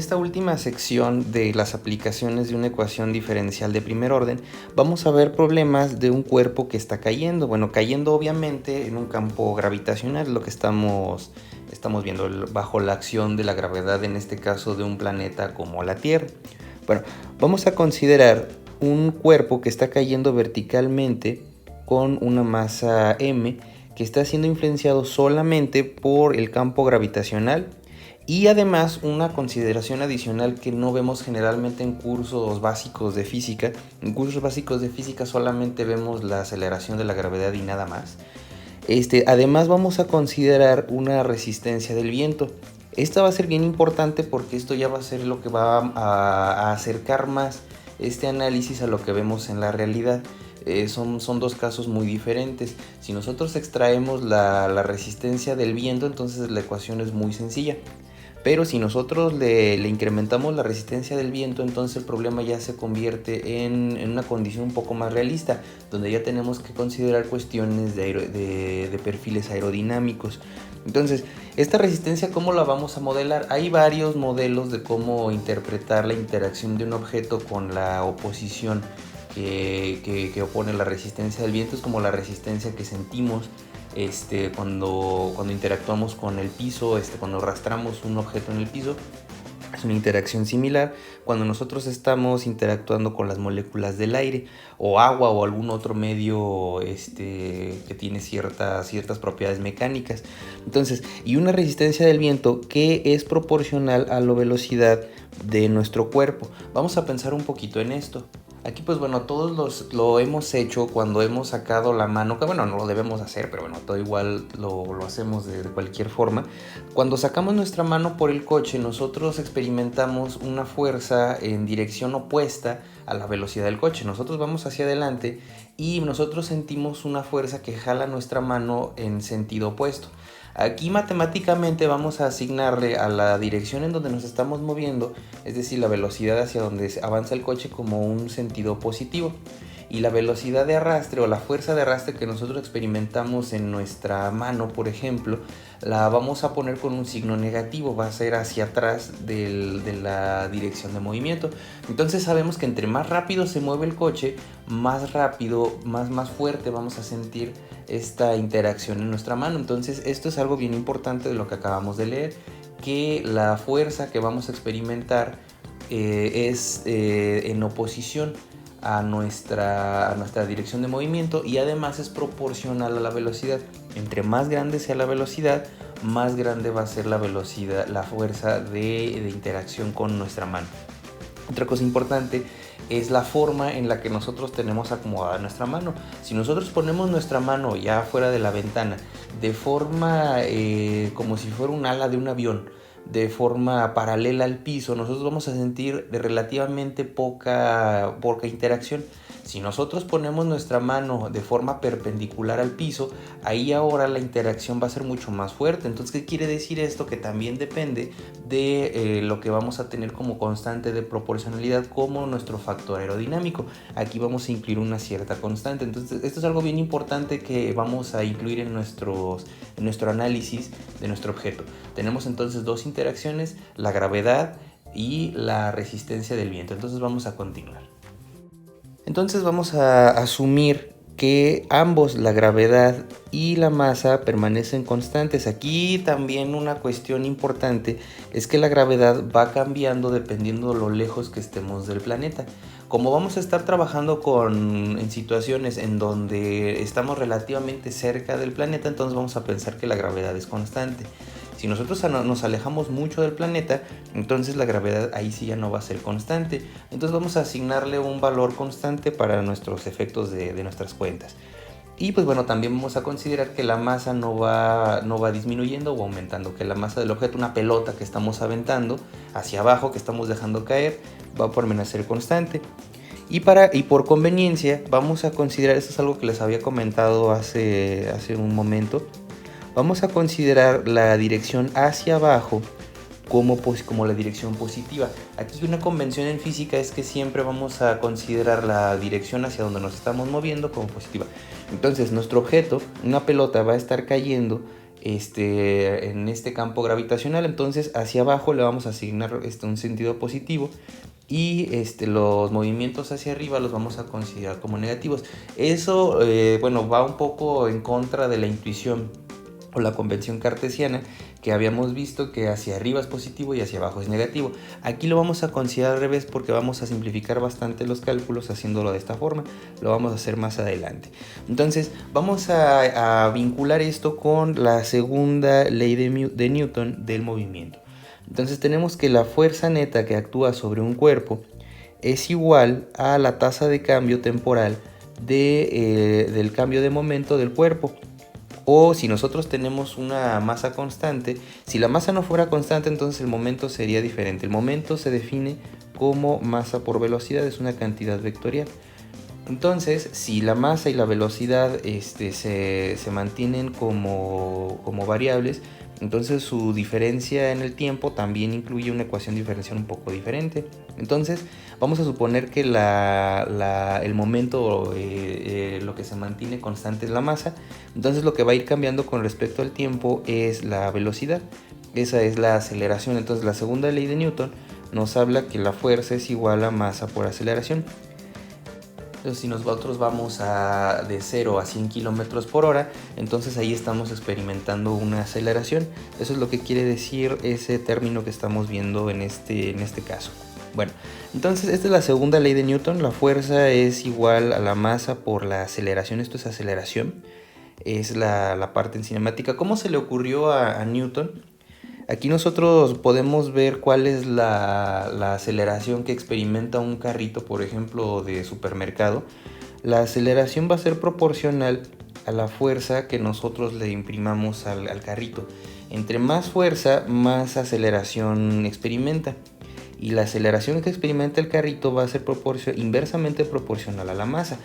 esta última sección de las aplicaciones de una ecuación diferencial de primer orden, vamos a ver problemas de un cuerpo que está cayendo. Bueno, cayendo obviamente en un campo gravitacional, lo que estamos viendo bajo la acción de la gravedad, en este caso de un planeta como la Tierra. Bueno, vamos a considerar un cuerpo que está cayendo verticalmente con una masa m que está siendo influenciado solamente por el campo gravitacional. Y además una consideración adicional que no vemos generalmente en cursos básicos de física. En cursos básicos de física solamente vemos la aceleración de la gravedad y nada más. Además vamos a considerar una resistencia del viento. Esta va a ser bien importante porque esto ya va a ser lo que va a acercar más este análisis a lo que vemos en la realidad. Son dos casos muy diferentes. Si nosotros extraemos la resistencia del viento, entonces la ecuación es muy sencilla. Pero si nosotros le incrementamos la resistencia del viento, entonces el problema ya se convierte en una condición un poco más realista, donde ya tenemos que considerar cuestiones de perfiles aerodinámicos. Entonces, esta resistencia, ¿cómo la vamos a modelar? Hay varios modelos de cómo interpretar la interacción de un objeto con la oposición que opone la resistencia del viento. Es como la resistencia que sentimos cuando interactuamos con el piso, cuando arrastramos un objeto en el piso. Es una interacción similar cuando nosotros estamos interactuando con las moléculas del aire o agua o algún otro medio que tiene ciertas propiedades mecánicas. Entonces, y una resistencia del viento que es proporcional a la velocidad de nuestro cuerpo. Vamos a pensar un poquito en esto. Aquí pues bueno, todos lo hemos hecho cuando hemos sacado la mano, que bueno, no lo debemos hacer, pero bueno, todo igual lo hacemos de cualquier forma. Cuando sacamos nuestra mano por el coche, nosotros experimentamos una fuerza en dirección opuesta a la velocidad del coche. Nosotros vamos hacia adelante y nosotros sentimos una fuerza que jala nuestra mano en sentido opuesto. Aquí matemáticamente vamos a asignarle a la dirección en donde nos estamos moviendo, es decir, la velocidad hacia donde avanza el coche, como un sentido positivo. Y la velocidad de arrastre o la fuerza de arrastre que nosotros experimentamos en nuestra mano, por ejemplo, la vamos a poner con un signo negativo, va a ser hacia atrás de la dirección de movimiento. Entonces sabemos que entre más rápido se mueve el coche, más rápido, más fuerte vamos a sentir esta interacción en nuestra mano. Entonces esto es algo bien importante de lo que acabamos de leer, que la fuerza que vamos a experimentar es en oposición a nuestra dirección de movimiento, y además es proporcional a la velocidad. Entre más grande sea la velocidad, más grande va a ser la velocidad, la fuerza de interacción con nuestra mano. Otra cosa importante es la forma en la que nosotros tenemos acomodada nuestra mano. Si nosotros ponemos nuestra mano ya fuera de la ventana, de forma como si fuera un ala de un avión, de forma paralela al piso, nosotros vamos a sentir de relativamente poca interacción. Si nosotros ponemos nuestra mano de forma perpendicular al piso, ahí ahora la interacción va a ser mucho más fuerte. Entonces, ¿qué quiere decir esto? Que también depende de lo que vamos a tener como constante de proporcionalidad, como nuestro factor aerodinámico. Aquí vamos a incluir una cierta constante. Entonces, esto es algo bien importante que vamos a incluir en nuestro análisis de nuestro objeto. Tenemos entonces dos interacciones, la gravedad y la resistencia del viento. Entonces vamos a continuar. Entonces vamos a asumir que ambos, la gravedad y la masa, permanecen constantes. Aquí también una cuestión importante es que la gravedad va cambiando dependiendo de lo lejos que estemos del planeta. Como vamos a estar trabajando en situaciones en donde estamos relativamente cerca del planeta, entonces vamos a pensar que la gravedad es constante. Si nosotros nos alejamos mucho del planeta, entonces la gravedad ahí sí ya no va a ser constante. Entonces vamos a asignarle un valor constante para nuestros efectos de nuestras cuentas. Y pues bueno, también vamos a considerar que la masa no va disminuyendo o aumentando, que la masa del objeto, una pelota que estamos aventando hacia abajo, que estamos dejando caer, va a permanecer constante. Y por conveniencia vamos a considerar, esto es algo que les había comentado hace un momento, vamos a considerar la dirección hacia abajo como la dirección positiva. Aquí una convención en física es que siempre vamos a considerar la dirección hacia donde nos estamos moviendo como positiva. Entonces nuestro objeto, una pelota, va a estar cayendo en este campo gravitacional. Entonces hacia abajo le vamos a asignar un sentido positivo y los movimientos hacia arriba los vamos a considerar como negativos. Eso bueno, va un poco en contra de la intuición o la convención cartesiana, que habíamos visto que hacia arriba es positivo y hacia abajo es negativo. Aquí lo vamos a considerar al revés porque vamos a simplificar bastante los cálculos haciéndolo de esta forma. Lo vamos a hacer más adelante. Entonces vamos a vincular esto con la segunda ley de Newton del movimiento. Entonces tenemos que la fuerza neta que actúa sobre un cuerpo es igual a la tasa de cambio temporal del cambio de momento del cuerpo. O si nosotros tenemos una masa constante, si la masa no fuera constante, entonces el momento sería diferente. El momento se define como masa por velocidad, es una cantidad vectorial. Entonces, si la masa y la velocidad se mantienen como variables, entonces su diferencia en el tiempo también incluye una ecuación diferencial un poco diferente. Entonces vamos a suponer que el momento, lo que se mantiene constante es la masa. Entonces lo que va a ir cambiando con respecto al tiempo es la velocidad. Esa es la aceleración. Entonces la segunda ley de Newton nos habla que la fuerza es igual a masa por aceleración. Entonces, si nosotros vamos de 0 a 100 km por hora, entonces ahí estamos experimentando una aceleración. Eso es lo que quiere decir ese término que estamos viendo en este caso. Bueno, entonces esta es la segunda ley de Newton. La fuerza es igual a la masa por la aceleración. Esto es aceleración. Es la parte en cinemática. ¿Cómo se le ocurrió a Newton? Aquí nosotros podemos ver cuál es la aceleración que experimenta un carrito, por ejemplo, de supermercado. La aceleración va a ser proporcional a la fuerza que nosotros le imprimamos al carrito. Entre más fuerza, más aceleración experimenta. Y la aceleración que experimenta el carrito va a ser inversamente proporcional a la masa.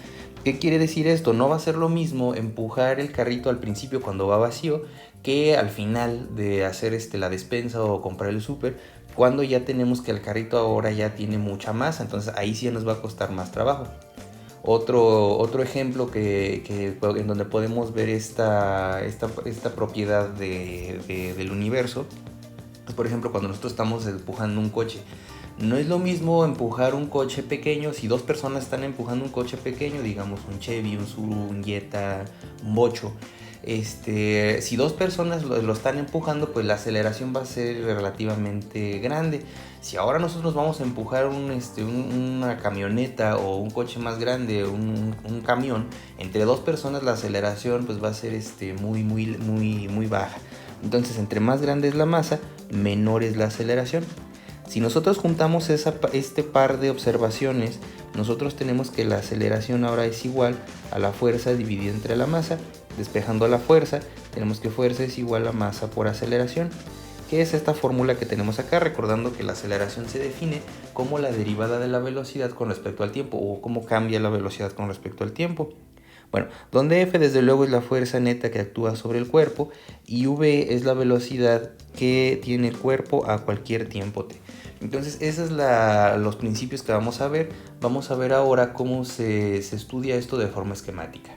¿Qué quiere decir esto? No va a ser lo mismo empujar el carrito al principio cuando va vacío que al final de hacer la despensa o comprar el súper, cuando ya tenemos que el carrito ahora ya tiene mucha masa. Entonces ahí sí nos va a costar más trabajo. Otro ejemplo en donde podemos ver esta propiedad del universo es, por ejemplo, cuando nosotros estamos empujando un coche. No es lo mismo empujar un coche pequeño. Si dos personas están empujando un coche pequeño, digamos un Chevy, un Subaru, un Jetta, un Bocho, si dos personas lo están empujando, pues la aceleración va a ser relativamente grande. Si ahora nosotros vamos a empujar una camioneta o un coche más grande, un camión, entre dos personas la aceleración pues va a ser muy baja. Entonces, entre más grande es la masa, menor es la aceleración. Si nosotros juntamos este par de observaciones, nosotros tenemos que la aceleración ahora es igual a la fuerza dividida entre la masa. Despejando la fuerza, tenemos que fuerza es igual a masa por aceleración, que es esta fórmula que tenemos acá, recordando que la aceleración se define como la derivada de la velocidad con respecto al tiempo, o cómo cambia la velocidad con respecto al tiempo. Bueno, donde F desde luego es la fuerza neta que actúa sobre el cuerpo y V es la velocidad que tiene el cuerpo a cualquier tiempo t. Entonces esos son los principios que vamos a ver. Vamos a ver ahora cómo se estudia esto de forma esquemática.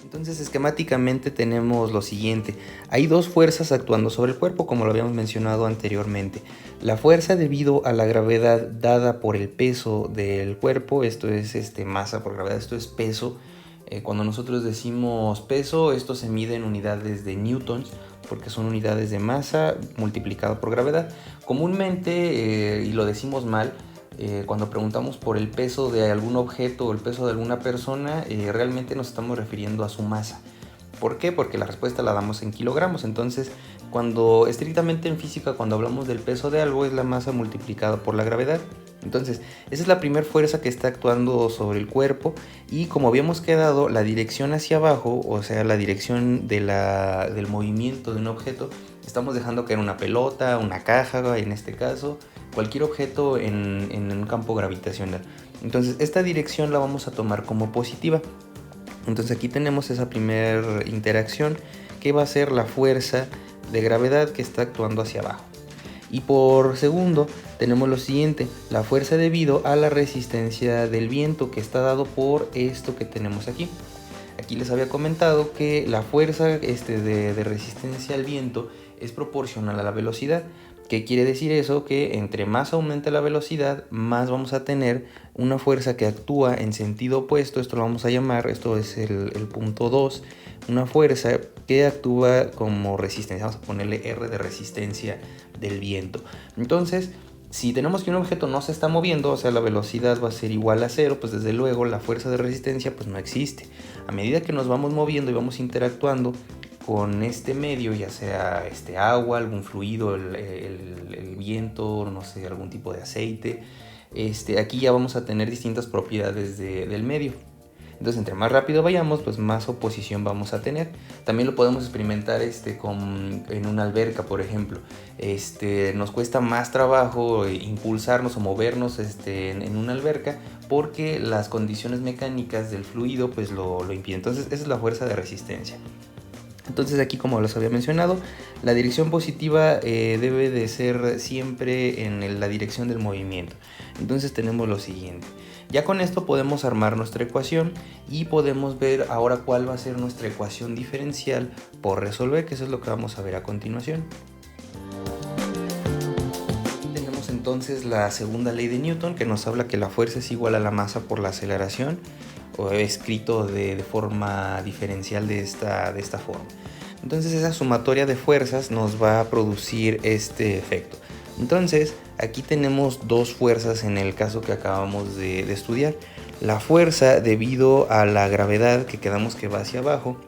Entonces esquemáticamente tenemos lo siguiente. Hay dos fuerzas actuando sobre el cuerpo, como lo habíamos mencionado anteriormente. La fuerza debido a la gravedad dada por el peso del cuerpo, esto es masa por gravedad, esto es peso. Cuando nosotros decimos peso, esto se mide en unidades de newtons, porque son unidades de masa multiplicado por gravedad. Comúnmente, y lo decimos mal, cuando preguntamos por el peso de algún objeto o el peso de alguna persona, realmente nos estamos refiriendo a su masa. ¿Por qué? Porque la respuesta la damos en kilogramos. Entonces, estrictamente en física, cuando hablamos del peso de algo, es la masa multiplicada por la gravedad. Entonces, esa es la primera fuerza que está actuando sobre el cuerpo. Y como habíamos quedado, la dirección hacia abajo, o sea, la dirección del movimiento de un objeto, estamos dejando caer una pelota, una caja, en este caso, cualquier objeto en un campo gravitacional. Entonces, esta dirección la vamos a tomar como positiva. Entonces aquí tenemos esa primera interacción que va a ser la fuerza de gravedad que está actuando hacia abajo. Y por segundo tenemos lo siguiente, la fuerza debido a la resistencia del viento que está dado por esto que tenemos aquí. Aquí les había comentado que la fuerza de resistencia al viento es proporcional a la velocidad. ¿Qué quiere decir eso? Que entre más aumente la velocidad, más vamos a tener una fuerza que actúa en sentido opuesto. Esto lo vamos a llamar, esto es el punto 2, una fuerza que actúa como resistencia. Vamos a ponerle R de resistencia del viento. Entonces, si tenemos que un objeto no se está moviendo, o sea, la velocidad va a ser igual a cero, pues desde luego la fuerza de resistencia pues no existe. A medida que nos vamos moviendo y vamos interactuando con este medio, ya sea agua, algún fluido, el viento, no sé, algún tipo de aceite, aquí ya vamos a tener distintas propiedades del medio. Entonces, entre más rápido vayamos, pues más oposición vamos a tener. También lo podemos experimentar en una alberca, por ejemplo. Nos cuesta más trabajo impulsarnos o movernos en una alberca porque las condiciones mecánicas del fluido pues lo impiden. Entonces, esa es la fuerza de resistencia. Entonces aquí, como les había mencionado, la dirección positiva debe de ser siempre en la dirección del movimiento. Entonces tenemos lo siguiente. Ya con esto podemos armar nuestra ecuación y podemos ver ahora cuál va a ser nuestra ecuación diferencial por resolver, que eso es lo que vamos a ver a continuación. Tenemos entonces la segunda ley de Newton, que nos habla que la fuerza es igual a la masa por la aceleración, o escrito de forma diferencial de esta forma. Entonces esa sumatoria de fuerzas nos va a producir este efecto. Entonces aquí tenemos dos fuerzas en el caso que acabamos de estudiar. La fuerza debido a la gravedad, que quedamos que va hacia abajo,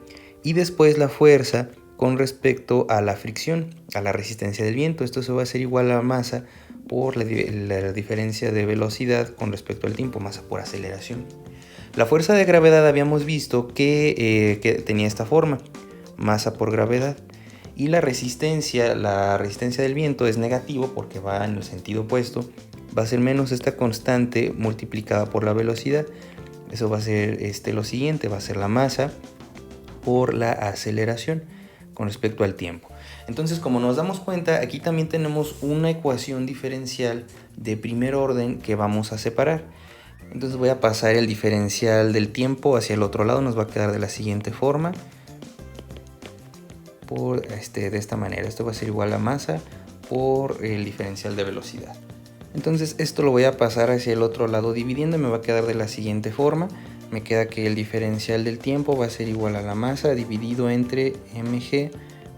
y después la fuerza con respecto a la fricción, a la resistencia del viento. Esto se va a hacer igual a la masa por la diferencia de velocidad con respecto al tiempo, masa por aceleración. La fuerza de gravedad habíamos visto que tenía esta forma, masa por gravedad, y la resistencia del viento es negativo porque va en el sentido opuesto, va a ser menos esta constante multiplicada por la velocidad. Eso va a ser lo siguiente, va a ser la masa por la aceleración con respecto al tiempo. Entonces, como nos damos cuenta, aquí también tenemos una ecuación diferencial de primer orden que vamos a separar. Entonces voy a pasar el diferencial del tiempo hacia el otro lado, nos va a quedar de la siguiente forma, de esta manera. Esto va a ser igual a masa por el diferencial de velocidad. Entonces esto lo voy a pasar hacia el otro lado dividiendo y me va a quedar de la siguiente forma. Me queda que el diferencial del tiempo va a ser igual a la masa dividido entre mg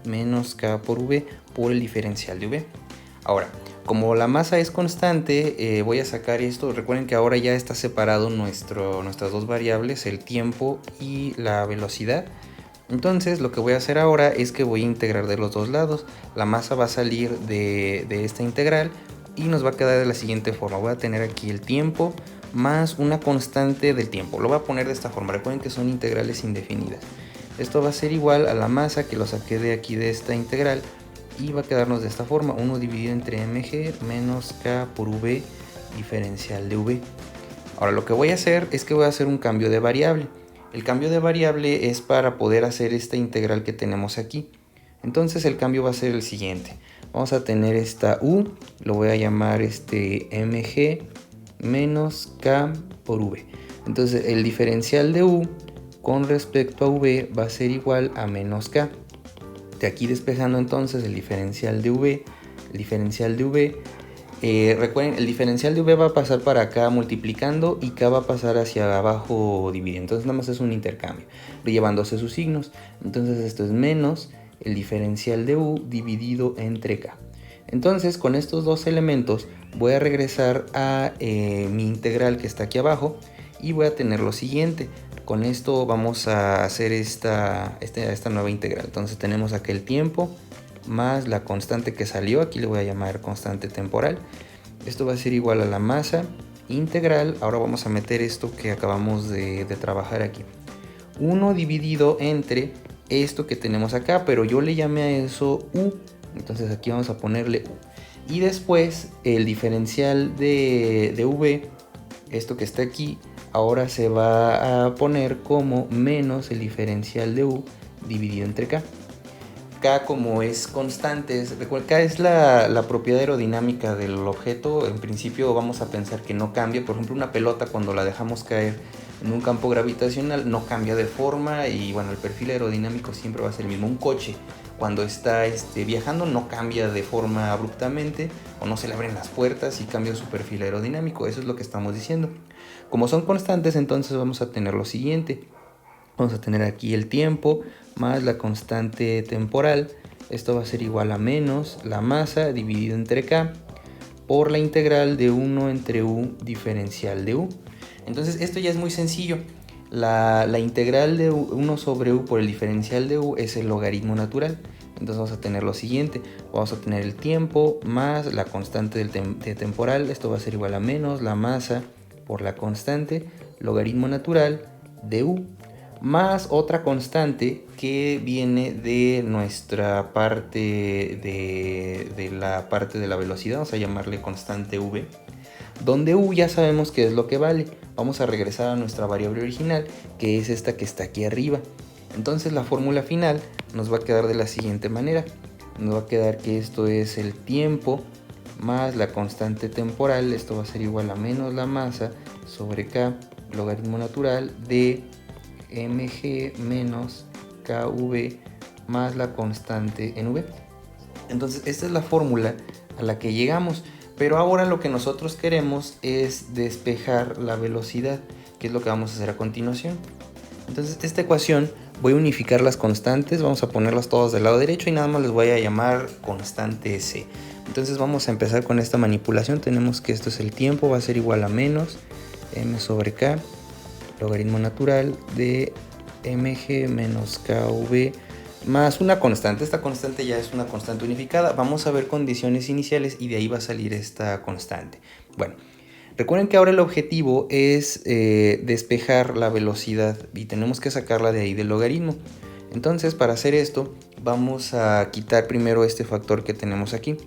menos k por v por el diferencial de v. Ahora, como la masa es constante, voy a sacar esto. Recuerden que ahora ya está separado nuestras dos variables, el tiempo y la velocidad. Entonces lo que voy a hacer ahora es que voy a integrar de los dos lados. La masa va a salir de esta integral y nos va a quedar de la siguiente forma. Voy a tener aquí el tiempo más una constante del tiempo. Lo voy a poner de esta forma. Recuerden que son integrales indefinidas. Esto va a ser igual a la masa que lo saqué de aquí de esta integral. Y va a quedarnos de esta forma, 1 dividido entre mg menos k por v diferencial de v. Ahora lo que voy a hacer es que voy a hacer un cambio de variable. El cambio de variable es para poder hacer esta integral que tenemos aquí. Entonces el cambio va a ser el siguiente. Vamos a tener esta u, lo voy a llamar mg menos k por v. Entonces el diferencial de u con respecto a v va a ser igual a menos k. De aquí despejando entonces el diferencial de v, recuerden, el diferencial de v va a pasar para acá multiplicando y k va a pasar hacia abajo dividiendo. Entonces nada más es un intercambio, llevándose sus signos. Entonces esto es menos el diferencial de u dividido entre k. Entonces con estos dos elementos voy a regresar a mi integral que está aquí abajo y voy a tener lo siguiente. Con esto vamos a hacer esta nueva integral. Entonces tenemos aquí el tiempo más la constante que salió. Aquí le voy a llamar constante temporal. Esto va a ser igual a la masa integral. Ahora vamos a meter esto que acabamos de trabajar aquí. 1 dividido entre esto que tenemos acá, pero yo le llamé a eso u. Entonces aquí vamos a ponerle u. Y después el diferencial de v, esto que está aquí, ahora se va a poner como menos el diferencial de u dividido entre k. K, como es constante, recuerda, K es la propiedad aerodinámica del objeto. En principio vamos a pensar que no cambia. Por ejemplo, una pelota cuando la dejamos caer En un campo gravitacional no cambia de forma y bueno, el perfil aerodinámico siempre va a ser el mismo. Un coche cuando está viajando no cambia de forma abruptamente o no se le abren las puertas y cambia su perfil aerodinámico. Eso es lo que estamos diciendo. Como son constantes, entonces vamos a tener lo siguiente. Vamos a tener aquí el tiempo más la constante temporal. Esto va a ser igual a menos la masa dividido entre k por la integral de 1 entre u diferencial de u. Entonces esto ya es muy sencillo. La integral de 1 sobre u por el diferencial de u es el logaritmo natural. Entonces vamos a tener lo siguiente. Vamos a tener el tiempo más la constante de temporal. Esto va a ser igual a menos la masa por la constante logaritmo natural de u, más otra constante que viene de nuestra parte de la parte de la velocidad. Vamos a llamarle constante v, donde u ya sabemos qué es lo que vale. Vamos a regresar a nuestra variable original, que es esta que está aquí arriba. Entonces la fórmula final nos va a quedar de la siguiente manera. Nos va a quedar que esto es el tiempo más la constante temporal. Esto va a ser igual a menos la masa sobre k logaritmo natural de mg menos kv más la constante en v. Entonces esta es la fórmula a la que llegamos. Pero ahora lo que nosotros queremos es despejar la velocidad, que es lo que vamos a hacer a continuación. Entonces esta ecuación voy a unificar las constantes, vamos a ponerlas todas del lado derecho y nada más les voy a llamar constante c. Entonces vamos a empezar con esta manipulación. Tenemos que esto es el tiempo, va a ser igual a menos m sobre k logaritmo natural de mg menos kv más una constante. Esta constante ya es una constante unificada. Vamos a ver condiciones iniciales y de ahí va a salir esta constante. Bueno, recuerden que ahora el objetivo es despejar la velocidad y tenemos que sacarla de ahí del logaritmo. Entonces, para hacer esto, vamos a quitar primero este factor que tenemos aquí.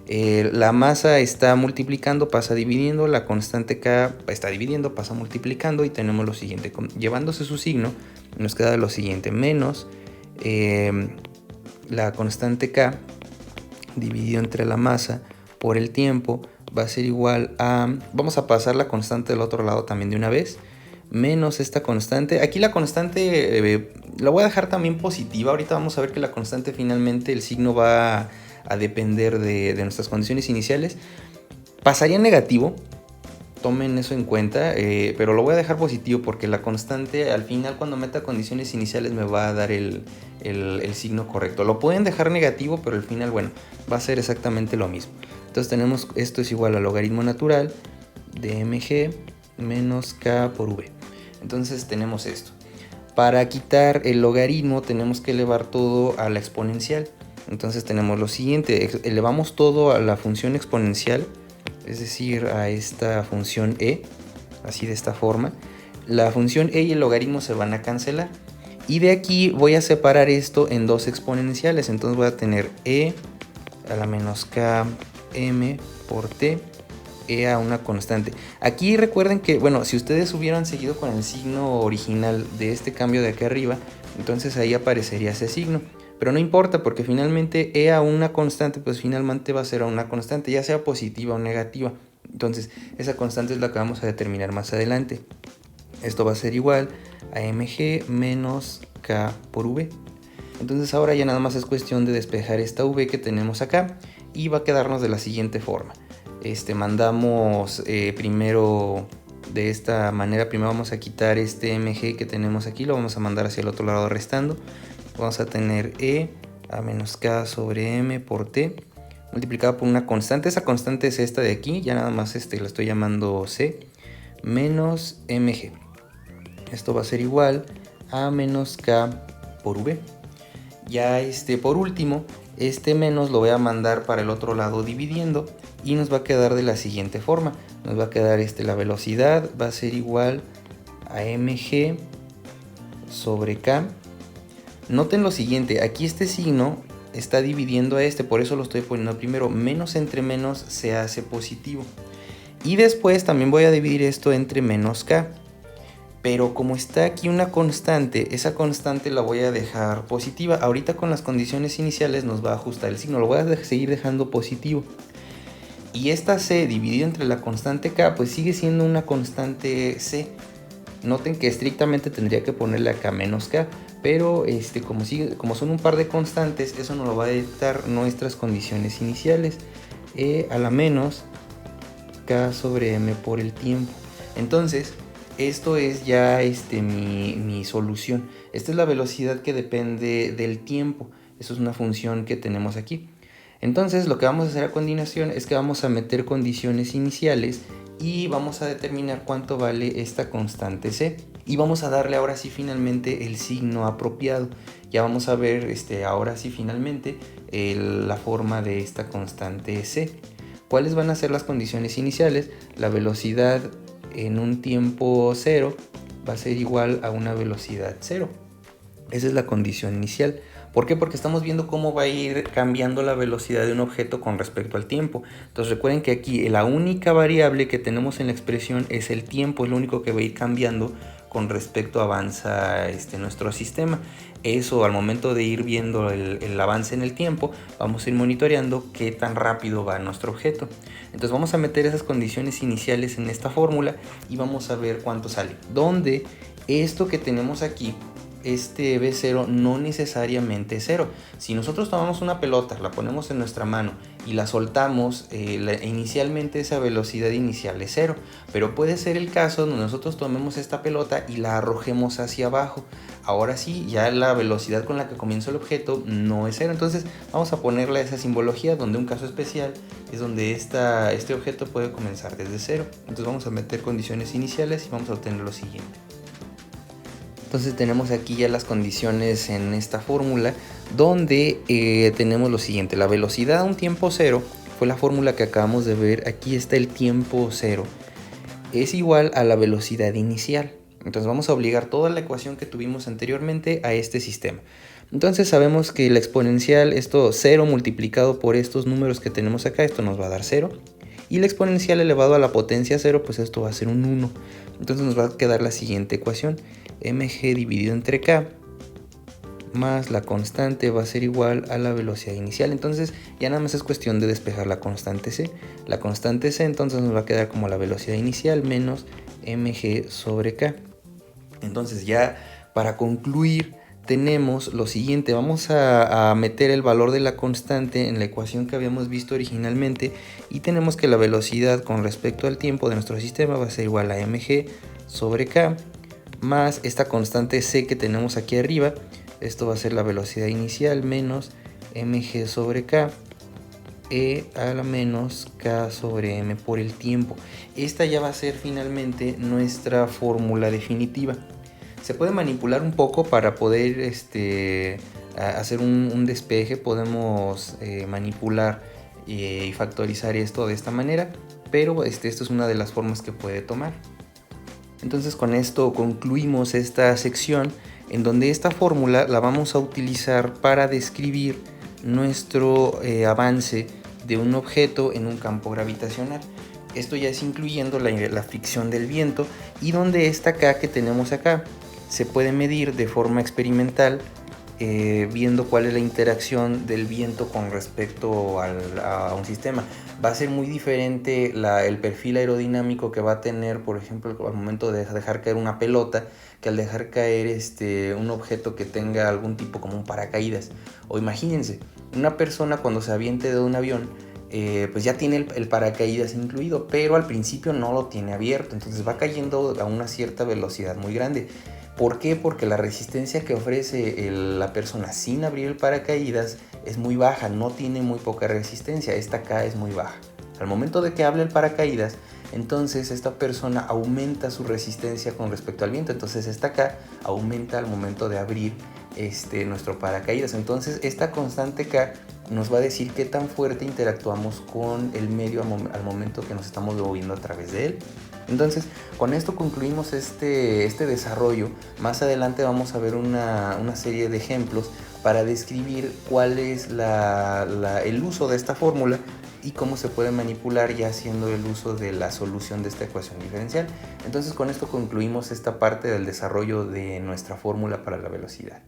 La masa está multiplicando, pasa dividiendo, la constante k está dividiendo, pasa multiplicando y tenemos lo siguiente. Llevándose su signo, nos queda lo siguiente, menos la constante k dividido entre la masa por el tiempo va a ser igual a, vamos a pasar la constante del otro lado también de una vez, menos esta constante. Aquí la constante la voy a dejar también positiva. Ahorita vamos a ver que la constante finalmente el signo va a depender de nuestras condiciones iniciales. Pasaría en negativo, tomen eso en cuenta, pero lo voy a dejar positivo porque la constante al final cuando meta condiciones iniciales me va a dar el signo correcto. Lo pueden dejar negativo, pero al final, bueno, va a ser exactamente lo mismo. Entonces tenemos, esto es igual al logaritmo natural de mg menos k por v. Entonces tenemos esto. Para quitar el logaritmo tenemos que elevar todo a la exponencial. Entonces tenemos lo siguiente, elevamos todo a la función exponencial, es decir, a esta función e, así de esta forma. La función e y el logaritmo se van a cancelar. Y de aquí voy a separar esto en dos exponenciales. Entonces voy a tener e a la menos k m por t, e a una constante. Aquí recuerden que, bueno, si ustedes hubieran seguido con el signo original de este cambio de aquí arriba, entonces ahí aparecería ese signo. Pero no importa porque finalmente e a una constante pues finalmente va a ser a una constante, ya sea positiva o negativa. Entonces esa constante es la que vamos a determinar más adelante. Esto va a ser igual a mg menos k por v. Entonces ahora ya nada más es cuestión de despejar esta v que tenemos acá y va a quedarnos de la siguiente forma. Mandamos primero de esta manera, primero vamos a quitar este mg que tenemos aquí, lo vamos a mandar hacia el otro lado restando. Vamos a tener e a menos k sobre m por t multiplicado por una constante. Esa constante es esta de aquí, ya nada más la estoy llamando c, menos mg. Esto va a ser igual a menos k por v. Ya por último, este menos lo voy a mandar para el otro lado dividiendo y nos va a quedar de la siguiente forma. Nos va a quedar la velocidad va a ser igual a mg sobre k. Noten lo siguiente, aquí este signo está dividiendo a por eso lo estoy poniendo primero. Menos entre menos se hace positivo. Y después también voy a dividir esto entre menos k. Pero como está aquí una constante, esa constante la voy a dejar positiva. Ahorita con las condiciones iniciales nos va a ajustar el signo, lo voy a seguir dejando positivo. Y esta c dividida entre la constante k, pues sigue siendo una constante c. Noten que estrictamente tendría que ponerle acá menos k, pero como son un par de constantes, eso nos lo va a dictar nuestras condiciones iniciales, a la menos k sobre m por el tiempo. Entonces, esto es ya mi solución. Esta es la velocidad que depende del tiempo. Eso es una función que tenemos aquí. Entonces, lo que vamos a hacer a continuación es que vamos a meter condiciones iniciales y vamos a determinar cuánto vale esta constante c. Y vamos a darle ahora sí finalmente el signo apropiado. Ya vamos a ver ahora sí finalmente la forma de esta constante c. ¿Cuáles van a ser las condiciones iniciales? La velocidad en un tiempo 0 va a ser igual a una velocidad 0. Esa es la condición inicial. ¿Por qué? Porque estamos viendo cómo va a ir cambiando la velocidad de un objeto con respecto al tiempo. Entonces recuerden que aquí la única variable que tenemos en la expresión es el tiempo, es lo único que va a ir cambiando con respecto a avanza nuestro sistema. Eso, al momento de ir viendo el avance en el tiempo, vamos a ir monitoreando qué tan rápido va nuestro objeto. Entonces vamos a meter esas condiciones iniciales en esta fórmula y vamos a ver cuánto sale. Donde esto que tenemos aquí, este B0 no necesariamente es 0. Si nosotros tomamos una pelota, la ponemos en nuestra mano y la soltamos, inicialmente esa velocidad inicial es 0. Pero puede ser el caso donde nosotros tomemos esta pelota y la arrojemos hacia abajo. Ahora sí, ya la velocidad con la que comienza el objeto no es 0. Entonces vamos a ponerle esa simbología donde un caso especial es donde este objeto puede comenzar desde 0. Entonces vamos a meter condiciones iniciales y vamos a obtener lo siguiente. Entonces tenemos aquí ya las condiciones en esta fórmula donde tenemos lo siguiente. La velocidad a un tiempo 0 fue la fórmula que acabamos de ver. Aquí está el tiempo 0. Es igual a la velocidad inicial. Entonces vamos a obligar toda la ecuación que tuvimos anteriormente a este sistema. Entonces sabemos que la exponencial, esto 0 multiplicado por estos números que tenemos acá, esto nos va a dar 0. Y la exponencial elevado a la potencia 0, pues esto va a ser un 1. Entonces nos va a quedar la siguiente ecuación. mg dividido entre k más la constante va a ser igual a la velocidad inicial. Entonces ya nada más es cuestión de despejar la constante c. La constante c entonces nos va a quedar como la velocidad inicial menos mg sobre k. Entonces ya para concluir tenemos lo siguiente. Vamos a meter el valor de la constante en la ecuación que habíamos visto originalmente y tenemos que la velocidad con respecto al tiempo de nuestro sistema va a ser igual a mg sobre k más esta constante c que tenemos aquí arriba. Esto va a ser la velocidad inicial menos mg sobre k a la menos k sobre m por el tiempo. Esta ya va a ser finalmente nuestra fórmula definitiva. Se puede manipular un poco para poder hacer un despeje. Podemos manipular y factorizar esto de esta manera, pero esto es una de las formas que puede tomar. Entonces con esto concluimos esta sección en donde esta fórmula la vamos a utilizar para describir nuestro avance de un objeto en un campo gravitacional. Esto ya es incluyendo la fricción del viento y donde esta K que tenemos acá se puede medir de forma experimental viendo cuál es la interacción del viento con respecto a un sistema. Va a ser muy diferente el perfil aerodinámico que va a tener, por ejemplo, al momento de dejar caer una pelota, que al dejar caer un objeto que tenga algún tipo como un paracaídas. O imagínense, una persona cuando se aviente de un avión, pues ya tiene el paracaídas incluido, pero al principio no lo tiene abierto, entonces va cayendo a una cierta velocidad muy grande. ¿Por qué? Porque la resistencia que ofrece la persona sin abrir el paracaídas es muy baja, no tiene muy poca resistencia, esta K es muy baja. Al momento de que abre el paracaídas, entonces esta persona aumenta su resistencia con respecto al viento, entonces esta K aumenta al momento de abrir nuestro paracaídas. Entonces esta constante K nos va a decir qué tan fuerte interactuamos con el medio al momento que nos estamos moviendo a través de él. Entonces con esto concluimos este desarrollo. Más adelante vamos a ver una serie de ejemplos para describir cuál es el uso de esta fórmula y cómo se puede manipular ya haciendo el uso de la solución de esta ecuación diferencial. Entonces con esto concluimos esta parte del desarrollo de nuestra fórmula para la velocidad.